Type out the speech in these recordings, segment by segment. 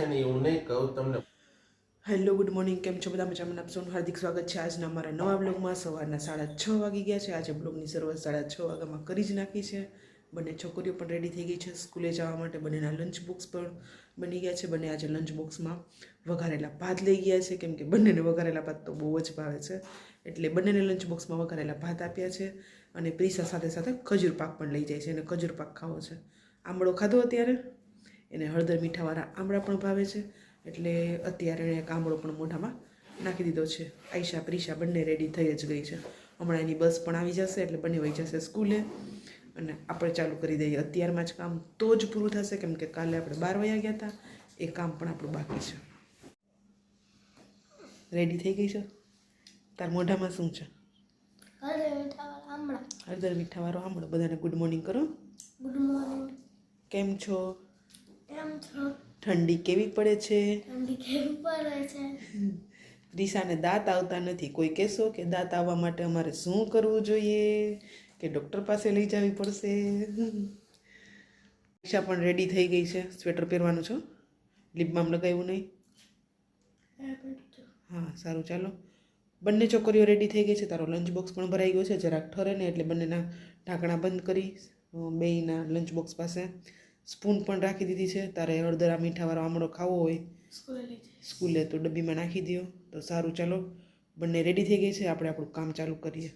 ને એવું નહીં કહું તમને। હેલો ગુડ મોર્નિંગ, કેમ છો બધા? મજામાં? આપ સૌનું હાર્દિક સ્વાગત છે આજના અમારા નવા બ્લોગમાં। સવારના 6:30 વાગી ગયા છે। આજે બ્લોગની શરૂઆત 6:30 વાગ્યામાં કરી જ નાખી છે। બંને છોકરીઓ પણ રેડી થઈ ગઈ છે સ્કૂલે જવા માટે। બંનેના લંચ બોક્સ પણ બની ગયા છે। બંને આજે લંચ બોક્સમાં વઘારેલા ભાત લઈ ગયા છે, કેમ કે બંનેને વઘારેલા ભાત તો બહુ જ ભાવે છે, એટલે બંનેને લંચ બોક્સમાં વઘારેલા ભાત આપ્યા છે। અને પ્રિસા સાથે સાથે ખજૂર પાક પણ લઈ જાય છે, એને ખજૂર પાક ખાવો છે। આંબળો ખાધો અત્યારે, એને હળદર મીઠાવાળા આંબળા પણ ભાવે છે, એટલે અત્યારે એણે એક આંબળો પણ મોઢામાં નાખી દીધો છે। આયશા પ્રિશા બંને રેડી થઈ જ ગઈ છે। હમણાં એની બસ પણ આવી જશે, એટલે બંને વહી જશે સ્કૂલે અને આપણે ચાલુ કરી દઈએ અત્યારમાં જ કામ, તો જ પૂરું થશે, કેમ કે કાલે આપણે 12 વાગ્યા ગયા હતા, એ કામ પણ આપણું બાકી છે। રેડી થઈ ગઈ છે? તાર મોઢામાં શું છે? હળદર મીઠાવાળો આંબળો। બધાને ગુડ મોર્નિંગ કરો। Good morning. કેમ છો? કેમ છો? ઠંડી કેવી પડે છે? ઠંડી કેવી પડે છે? પ્રિશાને દાંત આવતા નથી। કોઈ કહેશો કે દાંત આવવા માટે અમારે શું કરવું જોઈએ, કે ડૉક્ટર પાસે લઈ જવી પડશે? ઈશા પણ રેડી થઈ ગઈ છે। સ્વેટર પહેરવાનું છો? લિપ બામ લગાવ્યું નહીં? હા સારું, ચાલો બંને છોકરીઓ રેડી થઈ ગઈ છે। તારો લંચ બોક્સ પણ ભરાઈ ગયો છે, જરાક ઠરે ને એટલે બંનેના ઢાંકણા બંધ કરી બેયના લંચ બોક્સ પાસે સ્પૂન પણ રાખી દીધી છે। તારે હળદર મીઠાવાળો આમળો ખાવો હોય સ્કૂલે તો ડબ્બીમાં નાખી દો, તો સારું, ચાલો બંને રેડી થઈ ગઈ છે, આપણે આપણું કામ ચાલુ કરીએ।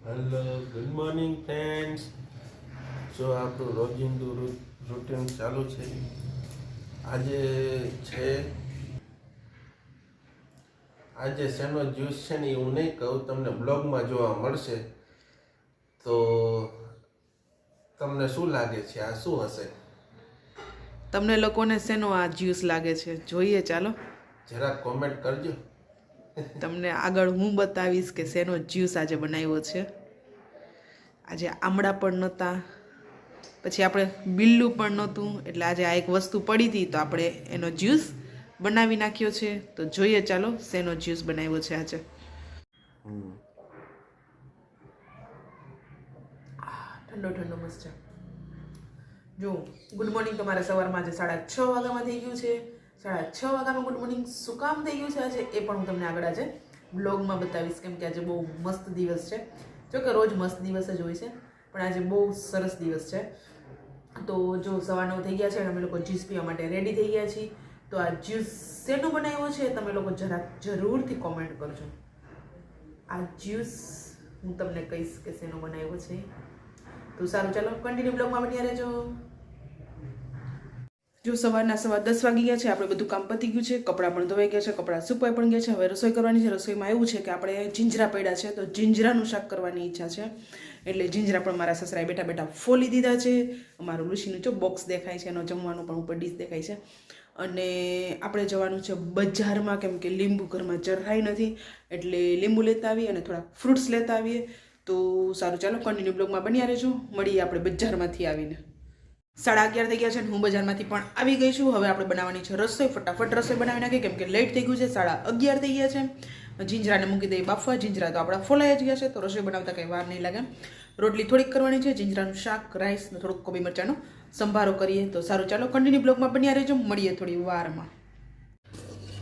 Hello good morning friends. જો આપણું રોજિંદુ રૂટીન ચાલુ છે। આજે શેનો જ્યુસ છે ને એવું નહીં કહું, તમને બ્લોગમાં જોવા મળશે। તો તમને શું લાગે છે આ શું હશે? તમને લોકોને શેનો આ જ્યુસ લાગે છે જોઈએ, ચાલો જરાક કોમેન્ટ કરજો। તમને આગળ હું બતાવીશ કે શેનો જ્યુસ આજે બનાવ્યો છે। આજે આમળા પણ નહોતા, પછી આપણે બિલ્લું પણ નહોતું, એટલે આજે આ એક વસ્તુ પડી હતી તો આપણે એનો જ્યુસ બનાવી નાખ્યો છે। તો જોઈએ ચાલો શેનો જ્યુસ બનાવ્યો છે આજે। ઠંડો ઠંડો મસ્ત છે। જો ગુડ મોર્નિંગ તમારે સવારમાં આજે 6:30 વાગ્યામાં થઈ ગયું છે। 6:30 વાગ્યામાં ગુડ મોર્નિંગ શું કામ થઈ ગયું છે આજે, એ પણ હું તમને આગળ આજે બ્લોગમાં બતાવીશ, કેમ કે આજે બહુ મસ્ત દિવસ છે। જો કે રોજ મસ્ત દિવસ જ હોય છે, પણ આજે બહુ સરસ દિવસ છે। તો જો 9:15 થઈ ગયા છે અને અમે લોકો જ્યુસ પીવા માટે રેડી થઈ ગયા છીએ। તો આ જ્યુસ શેનો બનાવ્યો છે તમે લોકો જરાક જરૂરથી કોમેન્ટ કરજો। આ જ્યુસ હું તમને કહીશ કે શેનો બનાવ્યો છે। તો સારું, ચાલો કન્ટિન્યુ બ્લોગમાં બન્યા રહેજો। જો સવારના 10:15 વાગી ગયા છે, આપણે બધું કામ પતી ગયું છે, કપડાં પણ ધોવાઈ ગયા છે, કપડાં સુકાઈ પણ ગયા છે। હવે રસોઈ કરવાની છે। રસોઈમાં એવું છે કે આપણે જીંજરા પડ્યા છે, તો જીંજરાનું શાક કરવાની ઈચ્છા છે, એટલે જીંજરા પણ મારા સસરાએ બેઠા બેઠા ફોલી દીધા છે। અમારું લુસીનું જો બોક્સ દેખાય છે, એનો જમવાનું પણ ઉપર ડીશ દેખાય છે। અને આપણે જવાનું છે બજારમાં, કેમ કે લીંબુ ઘરમાં જરાય નથી, એટલે લીંબુ લેતા આવીએ અને થોડા ફ્રૂટ્સ લેતા આવીએ। તો સારું, ચાલો કન્ટિન્યુ બ્લોગમાં બન્યા રહેજો। મળીએ આપણે બજારમાંથી આવીને। 11:30 થઈ ગયા છે અને હું બજારમાંથી પણ આવી ગઈ છું। હવે આપણે બનાવવાની છે રસોઈ। ફટાફટ રસોઈ બનાવી નાખીએ, કેમ કે લેટ થઈ ગયું છે, 11:30 થઈ ગયા છે। જીંજરાને મૂકી દઈએ બાફવા। જીંજરા તો આપણા ફોલાઈ જ ગયા છે, તો રસોઈ બનાવતા કંઈ વાર નહીં લાગે। રોટલી થોડીક કરવાની છે, જીંજરાનું શાક, રાઈસ ને થોડુંક કોબી મરચાંનો સંભારો કરીએ। તો સારું, ચાલો કન્ટિન્યુ બ્લોગમાં બન્યા રહેજો। મળીએ થોડી વારમાં।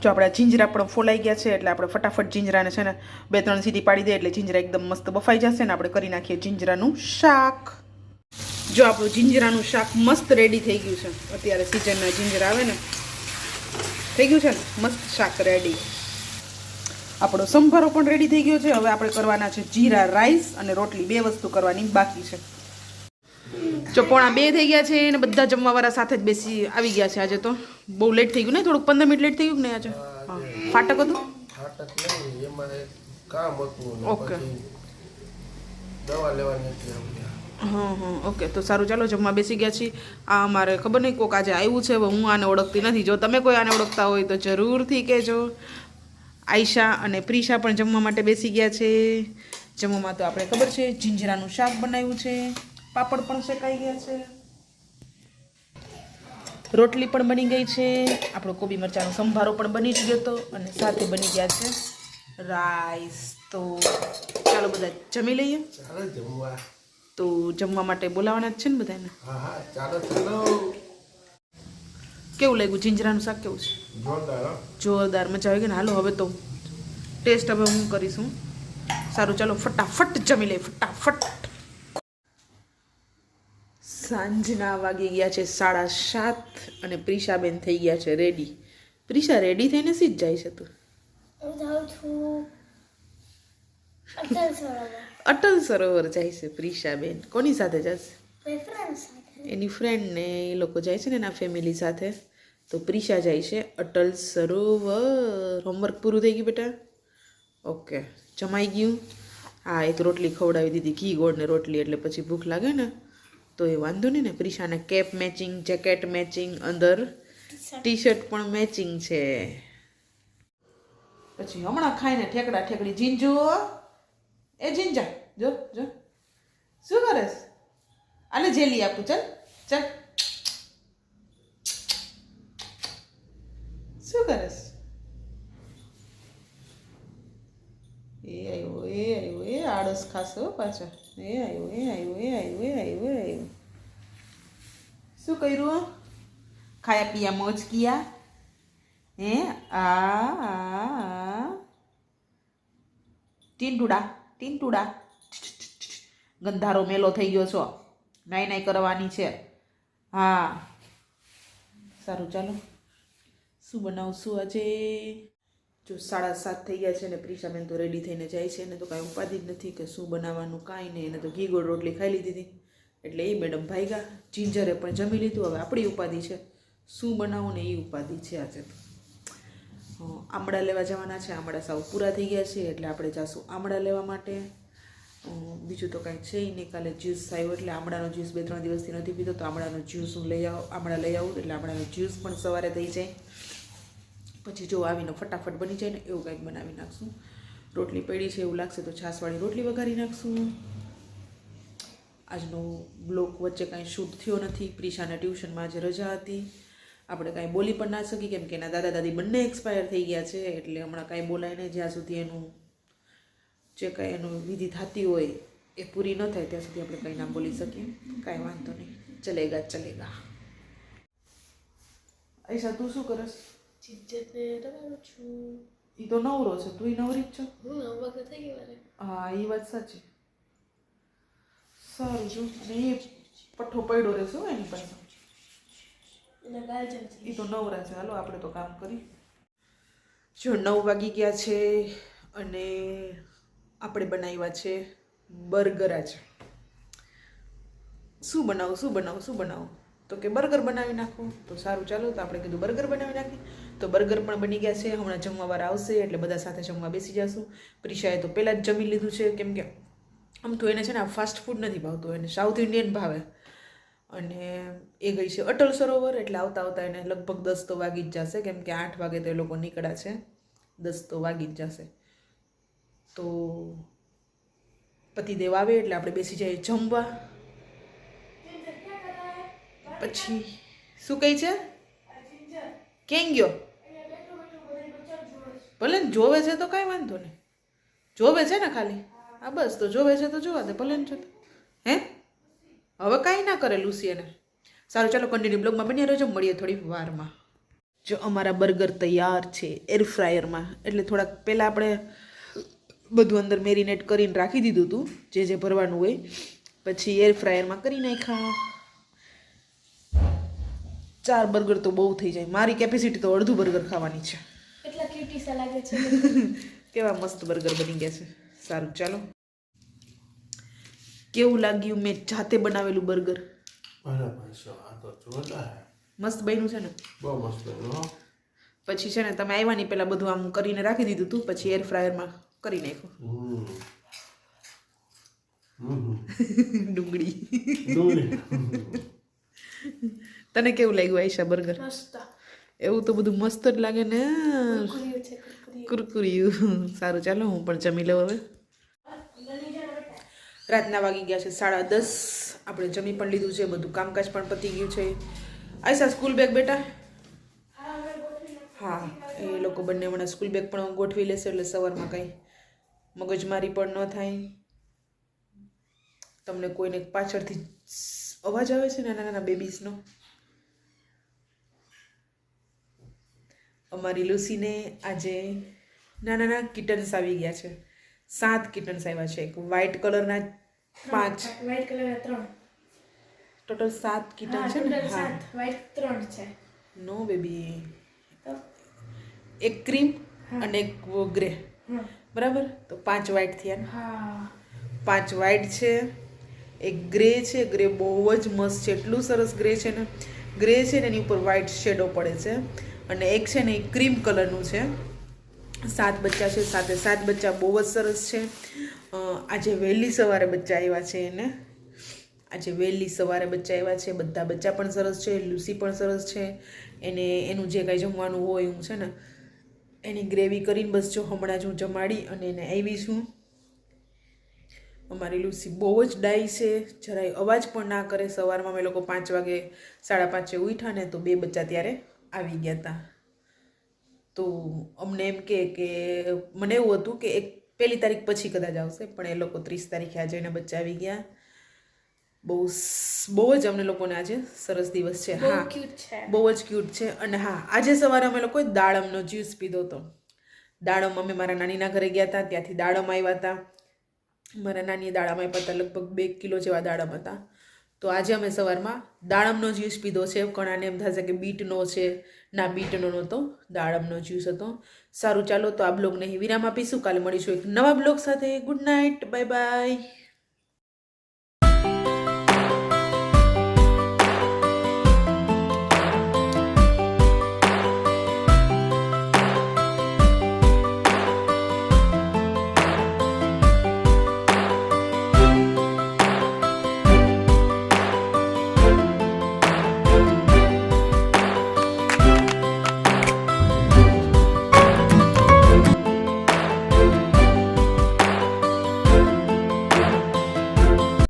જો આપણા જીંજરા પણ ફોલાઈ ગયા છે, એટલે આપણે ફટાફટ જીંજરાને છે ને 2-3 સીટી પાડી દઈએ, એટલે જીંજરા એકદમ મસ્ત બફાઈ જશે ને આપણે કરી નાખીએ જીંજરાનું શાક। જો આપણું જીંજરાનું શાક મસ્ત રેડી થઈ ગયું છે। અત્યારે સિઝનના જીંજરા આવે ને, થઈ ગયું છે ને મસ્ત શાક રેડી। આપણો સંભારો પણ રેડી થઈ ગયો છે। હવે આપણે કરવાના છે જીરા રાઈસ અને રોટલી, 2 વસ્તુ કરવાની બાકી છે। જો 1:45 થઈ ગયા છે અને બધા જમવાવાળા સાથે જ બેસી આવી ગયા છે। આજે તો બહુ લેટ થઈ ગયું ને, થોડુંક 15 મિનિટ લેટ થઈ ગયું ને આજે? હા, ફાટક હતું? ફાટક નહીં, એમાં એક કામ હતું ને ઓકે, પછી દવા લેવાની હતી આપણે। હા ઓકે, તો સારું, ચાલો જમવા બેસી ગયા છીએ। આ અમારે ખબર નહીં કોક આજે આવ્યું છે, હવે હું આને ઓળખતી નથી। જો તમે કોઈ આને ઓળખતા હોય તો જરૂરથી કહેજો। આયશા અને પ્રિશા પણ જમવા માટે બેસી ગયા છે। જમવામાં તો આપણે ખબર છે જીંજરાનું શાક બનાવ્યું છે, પાપડ પણ શેકાઈ ગયા છે, રોટલી પણ બની ગઈ છે, આપણો કોબી મરચાંનો સંભારો પણ બની જ ગયો હતો, અને સાથે બની ગયા છે રાઈસ। તો ચાલો બધા જમી લઈએ। ચાલો જમવા। તો જમવા માટે બોલાવાના જ છે ને બધાને? હા ચાલો ચાલો। કેવું લાગ્યું જીંજરાનું શાક કેવું છે જોરદાર હો. જોરદાર મજા આવી ગઈ ને હાલો હવે તો ટેસ્ટ હવે હું કરીશું સારું ચાલો ફટાફટ જમી લે ફટાફટ સાંજના વાગી ગયા છે 7:30 અને પ્રિશાબેન થઈ ગયા છે રેડી પ્રિશા રેડી થઈને સીધ જાય છે તું હું જાઉં છું અટલ સરોવર અટલ સરોવર જાય છે પ્રિશાબેન કોની સાથે જશે મારી ફ્રેન્ડ સાથે એની ફ્રેન્ડ ને એ લોકો જાય છે ને એના ફેમિલી સાથે તો પ્રિશા જાય છે અટલ સરોવર હોમવર્ક પૂરું થઈ ગયું બેટા ઓકે જમાઈ ગયું હા એક રોટલી ખવડાવી દીધી ઘી ગોળ ને રોટલી એટલે પછી ભૂખ લાગે ને તો એ વાંધો નહીં ને પ્રિશાને કેપ મેચિંગ જેકેટ મેચિંગ અંદર ટી શર્ટ પણ મેચિંગ છે પછી હમણાં ખાઈને ઠેકડા ઠેકડી જીંજો એ જીંજા જો જો શું કરેશ આલે જેલી આપું ચાલ ચાલ શું કરેશ એ આળસ ખાસો પાછા એ આવ્યો શું કર્યું ખાયા પિયા મોજ કિયા હે આ ટીંટુડા ગંધારો મેલો થઈ ગયો છો નાઈ કરવાની છે હા સારું ચાલો શું બનાવશું આજે જો 7:30 થઈ ગયા છે ને પ્રિશાબેન તો રેડી થઈને જાય છે એને તો કાંઈ ઉપાધિ જ નથી કે શું બનાવવાનું કાંઈ નહીં એને તો ઘી ગોળ રોટલી ખાઈ લીધી હતી એટલે એ મેડમ ભાગ્યા જીંજરે પણ જમી લીધું હવે આપણી ઉપાધિ છે શું બનાવવું ને એ ઉપાધિ છે આજે તો આમળા લેવા જવાના છે આમળા સાવ પૂરા થઈ ગયા છે એટલે આપણે જાશું આમળા લેવા માટે બીજું તો કાંઈ છે નહીં કાલે જ્યુસ આવ્યો એટલે આમળાનો જ્યુસ 2-3 દિવસથી નથી પીધો તો આમળાનો જ્યુસ હું આમળા લઈ આવું એટલે આમળાનો જ્યુસ પણ સવારે થઈ જાય પછી જો આવીને ફટાફટ બની જાય ને એવું કંઈક બનાવી નાખશું રોટલી પડી છે એવું લાગશે તો છાશવાળી રોટલી વઘારી નાખશું આજનો બ્લોક વચ્ચે કાંઈ શૂટ થયો નથી પ્રિશાના ટ્યુશનમાં આજે રજા હતી આપણે કાંઈ બોલી પણ ના શકી કેમ કે એના દાદા દાદી બંને એક્સપાયર થઈ ગયા છે એટલે હમણાં કાંઈ બોલાય નહીં જ્યાં સુધી એનું જે કાંઈ એનું વિધિ થતી હોય એ પૂરી ન થાય ત્યાં સુધી આપણે કંઈ ના બોલી શકીએ કાંઈ વાંધો નહીં ચલેગા ऐसा તું શું કરસ ચિજ્જતને રવાનું છું એ તો નવરો છે તું નવરી જ છો હું વખત થઈ ગઈ મારે હા એ વાત સાચી સારું જો અને એ પઠ્ઠો પડ્યો રહેશે એની પાસે એના ગાર્જન છે એ તો નવરા છે હાલો આપણે તો કામ કરી જો 9 વાગી ગયા છે અને આપણે બનાવ્યા છે બર્ગર આજે શું બનાવું તો કે બર્ગર બનાવી નાખો તો સારું ચાલો તો આપણે કીધું બર્ગર બનાવી નાખીએ તો બર્ગર પણ બની ગયા છે હમણાં જમવાવાળા આવશે એટલે બધા સાથે જમવા બેસી જશું પ્રિશાએ તો પહેલાં જ જમી લીધું છે કેમ કે આમ તો એને છે ને ફાસ્ટ ફૂડ નથી ભાવતું એને સાઉથ ઇન્ડિયન ભાવે અને એ ગઈ છે અટલ સરોવર એટલે આવતા એને લગભગ 10 તો વાગી જ જશે કેમ કે 8 વાગે તો એ લોકો નીકળ્યા છે 10 તો વાગી જ જશે તો પતિદેવ આવે એટલે આપણે બેસી જઈએ જમવા પછી શું કહે છે ક્યાં ગયો ભલે ને જોવે છે તો કાંઈ વાંધો નહીં જોવે છે ને ખાલી હા બસ તો જોવે છે તો જોવા દે ભલે ને છે હે હવે કાંઈ ના કરે લુસી એને સારું ચાલો કન્ટિન્યુ બ્લોગમાં બન્યા રહેજો મળીએ થોડી વારમાં જો અમારા બર્ગર તૈયાર છે એર ફ્રાયરમાં એટલે થોડાક પહેલાં આપણે બધું અંદર મેરિનેટ કરીને રાખી દીધું હતું જે ભરવાનું હોય પછી એર ફ્રાયરમાં કરી નાખ્યા 4 બર્ગર તો બહુ થઈ જાય મારી કેપેસિટી તો અડધું બર્ગર ખાવાની છે કેટલા ક્યુટીસા લાગે છે કેવા મસ્ત બર્ગર બની ગયા છે સારું ચાલો કેવું લાગ્યું મેં જાતે બનાવેલું બર્ગર બરાબર છે આ તો જોરદાર મસ્ત બન્યું છે ને બહુ મસ્ત બન્યું હો પછી છે ને તમે આવ્યા નહીં પહેલાં બધું આમ કરીને રાખી દીધું હતું પછી એર ફ્રાયરમાં કરી નાખ્યું ડુંગળી તને કેવું લાગ્યું આયશા બર્ગર મસ્ત એવું તો બધું મસ્ત જ લાગે ને કુરકુરિયું છે કુરકુરિયું સારું ચાલો હું પણ જમી લઉં હવે રાતના વાગી ગયા છે 10:30 આપણે જમી પણ લીધું છે બધું કામકાજ પણ પતી ગયું છે આયશા સ્કૂલ બેગ બેટા હા એ લોકો બંને હમણાં સ્કૂલ બેગ પણ ગોઠવી લેશે એટલે સવારમાં કંઈ મગજમારી પણ ન થાય તમને કોઈને પાછળથી અવાજ આવે છે નાના નાના બેબીઝનો અમારી લુસીને આજે નાના કિટન્સ આવી ગયા છે. 7 કિટન્સ આવ્યા છે. એક વ્હાઇટ કલરના 5, વ્હાઈટ કલરના 3. ટોટલ 7 કિટન હા છે ને? ટોટલ 7, વ્હાઈટ 3 છે. નો બેબી, તો એક ક્રીમ અને એક ગ્રે, હા બરાબર? તો 5 વ્હાઇટ થયા ને? હા 5 વ્હાઇટ છે, એક ગ્રે છે. ગ્રે બહુ જ મસ્ત છે, એટલું સરસ ગ્રે છે ને. ગ્રે છે ને એની ઉપર વ્હાઇટ શેડો પડે છે. અને એક છે ને એ ક્રીમ કલરનું છે. 7 બચ્ચા છે, 7 બચ્ચા બહુ જ સરસ છે. આજે વહેલી સવારે બચ્ચા આવ્યા છે એને. આજે વહેલી સવારે બચ્ચા આવ્યા છે. બધા બચ્ચા પણ સરસ છે, લુસી પણ સરસ છે. એને એનું જે કાંઈ જમવાનું હોય હું છે ને એની ગ્રેવી કરીને બસ જો હમણાં જ હું જમાડી અને એને આવી છું. અમારી લુસી બહુ જ ડાઈ છે, જરાય અવાજ પણ ના કરે. સવારમાં અમે લોકો 5 વાગે 5:30 ઉઠ્યા ને તો 2 બચ્ચા ત્યારે આવી ગયા હતા. તો અમને એમ કે મને એવું હતું કે 1 તારીખ પછી કદાચ આવશે, પણ એ લોકો 30 તારીખે આજે એને બચ્ચા આવી ગયા. બહુ જ અમને લોકોને આજે સરસ દિવસ છે. બહુ હા ક્યુટ છે. બહુ જ ક્યુટ છે. અને હા આજે સવારે અમે લોકોએ દાડમનો જ્યુસ પીધો હતો. દાડમ અમે મારા નાનીના ઘરે ગયા હતા, ત્યાંથી દાડમ આવ્યા હતા. મારા નાનીએ દાડમ આપ્યા હતા, લગભગ 2 કિલો જેવા દાડમ હતા. તો આજે અમે સવારમાં દાડમનો જ્યુસ પીધો છે. ઘણાને એમ થશે કે બીટનો છે, ના બીટનો નહોતો, દાડમનો જ્યુસ હતો. સારું ચાલો, તો આ બ્લોગને અહીં વિરામ આપીશું. કાલે મળીશું એક નવા બ્લોગ સાથે. Good night, bye bye.